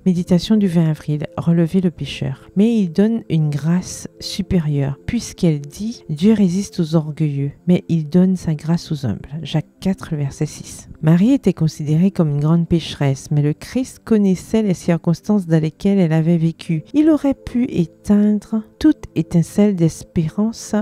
Méditation du 20 avril, relever le pécheur. Mais il donne une grâce supérieure, puisqu'elle dit « Dieu résiste aux orgueilleux, mais il donne sa grâce aux humbles ». Jacques 4, verset 6. Marie était considérée comme une grande pécheresse, mais le Christ connaissait les circonstances dans lesquelles elle avait vécu. Il aurait pu éteindre toute étincelle d'espérance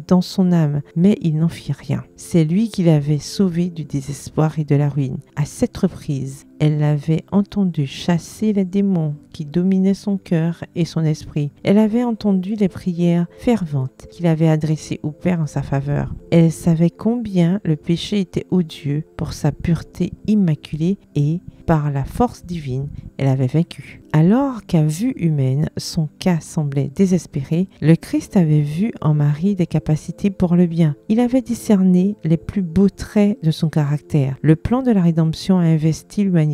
dans son âme, mais il n'en fit rien. C'est lui qui l'avait sauvée du désespoir et de la ruine. À cette reprise, elle l'avait entendu chasser les démons qui dominaient son cœur et son esprit. Elle avait entendu les prières ferventes qu'il avait adressées au Père en sa faveur. Elle savait combien le péché était odieux pour sa pureté immaculée et, par la force divine, elle avait vaincu. Alors qu'à vue humaine, son cas semblait désespéré, le Christ avait vu en Marie des capacités pour le bien. Il avait discerné les plus beaux traits de son caractère. Le plan de la rédemption a investi l'humanité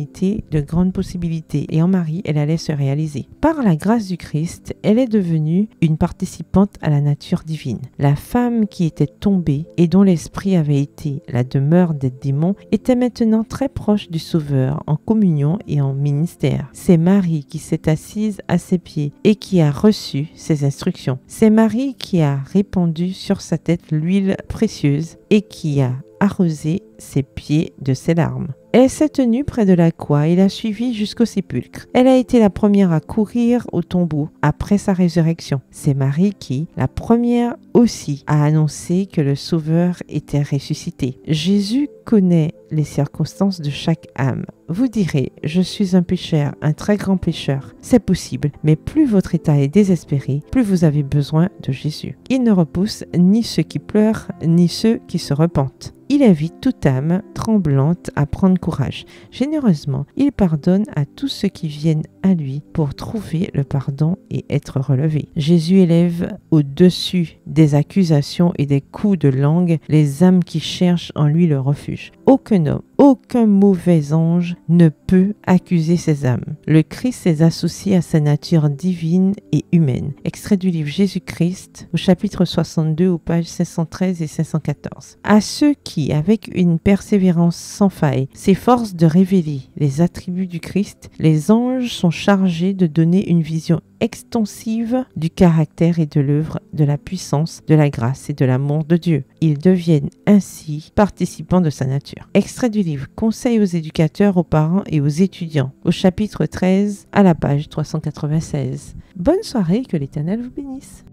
de grandes possibilités et en Marie, elle allait se réaliser. Par la grâce du Christ, elle est devenue une participante à la nature divine. La femme qui était tombée et dont l'esprit avait été la demeure des démons était maintenant très proche du Sauveur en communion et en ministère. C'est Marie qui s'est assise à ses pieds et qui a reçu ses instructions. C'est Marie qui a répandu sur sa tête l'huile précieuse et qui a arrosé ses pieds de ses larmes. Elle s'est tenue près de la croix et l'a suivie jusqu'au sépulcre. Elle a été la première à courir au tombeau après sa résurrection. C'est Marie qui, la première aussi, a annoncé que le Sauveur était ressuscité. Jésus connaît les circonstances de chaque âme. Vous direz, je suis un pécheur, un très grand pécheur. C'est possible, mais plus votre état est désespéré, plus vous avez besoin de Jésus. Il ne repousse ni ceux qui pleurent, ni ceux qui se repentent. Il invite toute âme tremblante à prendre courage. Généreusement, il pardonne à tous ceux qui viennent à lui pour trouver le pardon et être relevés. Jésus élève au-dessus des accusations et des coups de langue les âmes qui cherchent en lui le refuge. Aucun homme, aucun mauvais ange ne peut accuser ces âmes. Le Christ les associe à sa nature divine et humaine. Extrait du livre Jésus-Christ au chapitre 62 aux pages 513 et 514. À ceux qui, avec une persévérance sans faille, s'efforcent de révéler les attributs du Christ, les anges sont chargés de donner une vision extensive du caractère et de l'œuvre, de la puissance, de la grâce et de l'amour de Dieu. Ils deviennent ainsi participants de sa nature. Extrait du livre Conseils aux éducateurs, aux parents et aux étudiants, au chapitre 13 à la page 396. Bonne soirée, que l'Éternel vous bénisse.